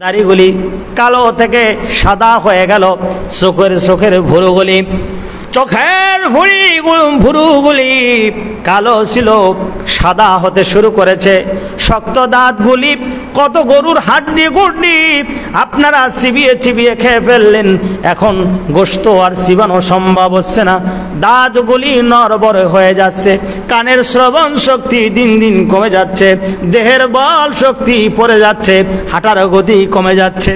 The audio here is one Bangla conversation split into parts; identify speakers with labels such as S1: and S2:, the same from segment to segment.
S1: দাড়িগুলি কালো থেকে সাদা হয়ে গেল, চোখের ভুরুগুলি ভুরুগুলি কালো ছিল, সাদা হতে শুরু করেছে। শক্ত দাঁতগুলি কত গরুর হাড্ডি গুড্ডি আপনারা চিবিয়ে চিবিয়ে খেয়ে ফেললেন, এখন গোশত আর চিবানো সম্ভব হচ্ছে না। দাঁতগুলি নড়বড়ে হয়ে যাচ্ছে, কানের শ্রবণ শক্তি দিন দিন কমে যাচ্ছে, দেহের বল শক্তি পড়ে যাচ্ছে, হাঁটার গতি কমে যাচ্ছে।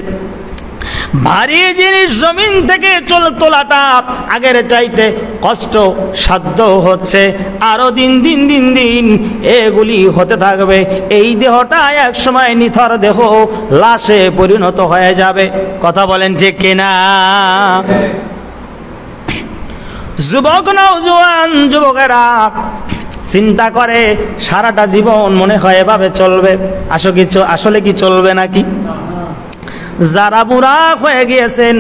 S1: ভারী জিনিস জমিন থেকে তোলাটা আগের চাইতে কষ্ট সাধ্য হচ্ছে, আরো দিন দিন দিন দিন এগুলি হতে থাকবে। এই দেহটা এক সময় নিথর দেহ, লাশে পরিণত হয়ে যাবে। কথা বলেন ঠিক কিনা? যুবক নওজোয়ান যুবকেরা চিন্তা করে সারাটা জীবন মনে হয় এভাবে চলবে, আসলে কি চলবে নাকি? যারা বুড়া হয়ে গিয়েছেন,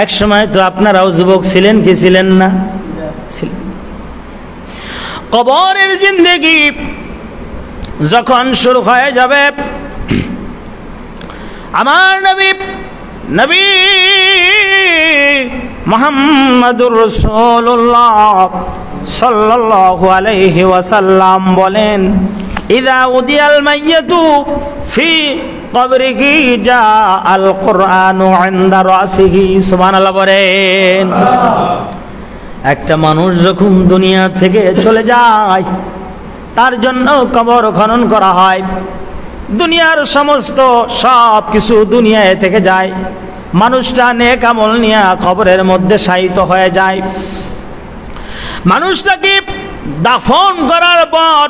S1: এক সময় তো আপনারাও যুবক ছিলেন কি ছিলেন না? কবরের জিন্দেগি যখন শুরু হয়ে যাবে, আমার নবী মুহাম্মদুর রাসূলুল্লাহ সাল্লাল্লাহু আলাইহি ওয়াসাল্লাম বলেন, ইযা উদিয়াল মাইয়াতু ফি কবরিহি জাআল কুরআনু ইনদা রাসিহি। সুবহানাল্লাহ বলেন। একটা মানুষ যখন দুনিয়া থেকে চলে যায়, তার জন্য কবর খনন করা হয়। দুনিয়ার সমস্ত সব কিছু দুনিয়ায় থেকে যায়, মানুষটা নেক আমল নিয়ে কবরের মধ্যে শায়িত হয়ে যায়। মানুষটাকে দাফন করার পর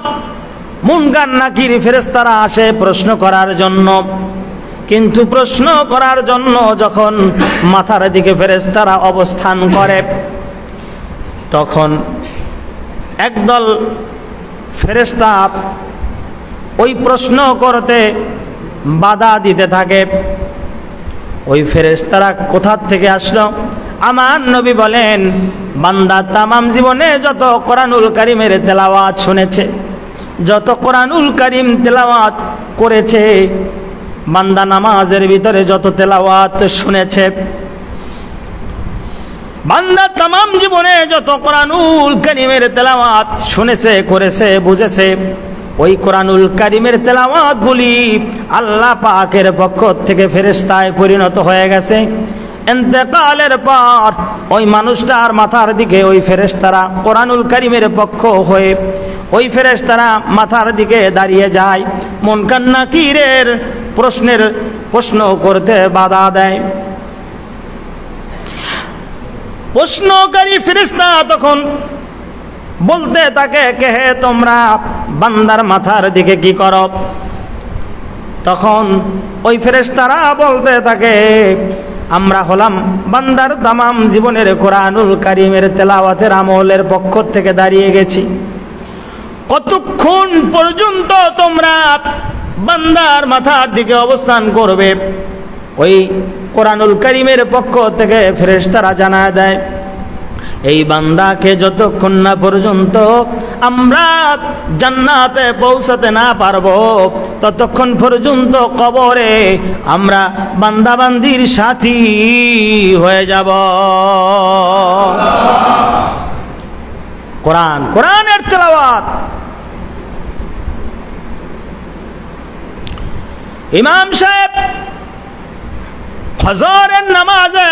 S1: মুনকার নাকির ফেরেশতারা আসে প্রশ্ন করার জন্য, কিন্তু প্রশ্ন করার জন্য যখন মাথার দিকে ফেরেশতারা অবস্থান করে, তখন একদল ফেরেশতা ওই প্রশ্ন করতে বাধা দিতে থাকে। ওই ফেরেশতারা কোথা থেকে আসলো? আমার নবী বলেন, বান্দা তামাম জীবনে যত কোরআনুল কারীমের তেলাওয়াত শুনেছে, যত কোরআনুল কারীম তেলাওয়াত করেছে, বান্দা নামাজের ভিতরে যত তেলাওয়াত শুনেছে, বান্দা তামাম জীবনে যত কোরআনুল কারীমের তেলাওয়াত শুনেছে, করেছে, বুঝেছে, ওই কোরআনুল কারীমের তেলাওয়াত গুলি আল্লাহ পাকের পক্ষ থেকে ফেরেশতায় পরিণত হয়ে গেছে। ইন্তেকালের পর ওই মানুষটার মাথার দিকে ওই ফেরেশতারা কোরআনুল কারীমের পক্ষ হয়ে ওই ফেরেশতারা মাথার দিকে দাঁড়িয়ে যায়, মুনকার নাকিরের প্রশ্ন করতে বাধা দেয়। প্রশ্নকারী ফেরেশতা তখন বলতে থাকে, কে হে তোমরা বান্দার মাথার দিকে কি করো? তখন ওই ফেরেশতারা বলতে থাকে, আমরা হলাম বান্দার তামাম জীবনের কোরআনুল কারীমের তেলাওয়াতের আমলের পক্ষ থেকে দাঁড়িয়ে গেছি। কতক্ষণ পর্যন্ত তোমরা বান্দার মাথার দিকে অবস্থান করবে? ওই কোরআনুল কারীমের পক্ষ থেকে ফেরেশতারা জানায় দেয়, এই বান্দাকে যতক্ষণ না পর্যন্ত আমরা জান্নাতে পৌঁছাতে না পারবো, ততক্ষণ পর্যন্ত কবরে আমরা বান্দাবান্দির সাথী হয়ে যাব। কোরআনের তেলাওয়াত। ইমাম সাহেব ফজরের নামাজে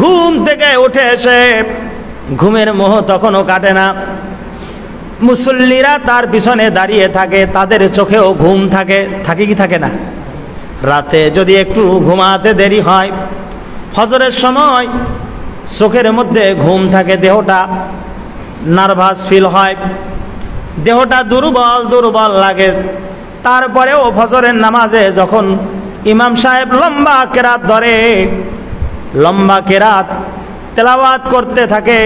S1: ঘুম থেকে উঠে এসে ঘুমের মোহ তখনও কাটে না, মুসল্লিরা তার পিছনে দাঁড়িয়ে থাকে, তাদের চোখেও ঘুম থাকে কি থাকে না? রাতে যদি একটু ঘুমাতে দেরি হয়, ফজরের সময় চোখের মধ্যে ঘুম থাকে, দেহটা নার্ভাস ফিল হয়, দেহটা দুর্বল লাগে। তারপরেও ফজরের নামাজে যখন ইমাম সাহেব লম্বা কেরাত ধরে, লম্বা কেরাত তেলাওয়াত করতে থাকে,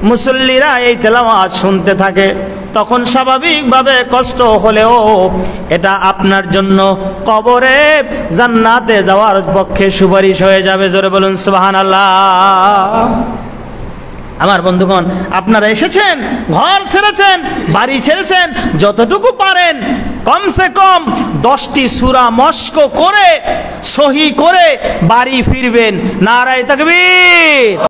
S1: মুসল্লিরা এই তেলাওয়াত শুনতে থাকে, তখন স্বাভাবিকভাবে কষ্ট হলেও এটা আপনার জন্য কবরে জান্নাতে যাওয়ার পক্ষে সুপারিশ হয়ে যাবে। জোরে বলুন সুবহানাল্লাহ। আমার বন্ধুগণ, আপনারা এসেছেন, ঘর ছেড়েছেন, বাড়ি ছেড়েছেন, যতটুকু পারেন কমসে কম 10টি সূরা মস্ক করে সহি করে বাড়ি ফিরবেন। নারায়ে তাকবীর।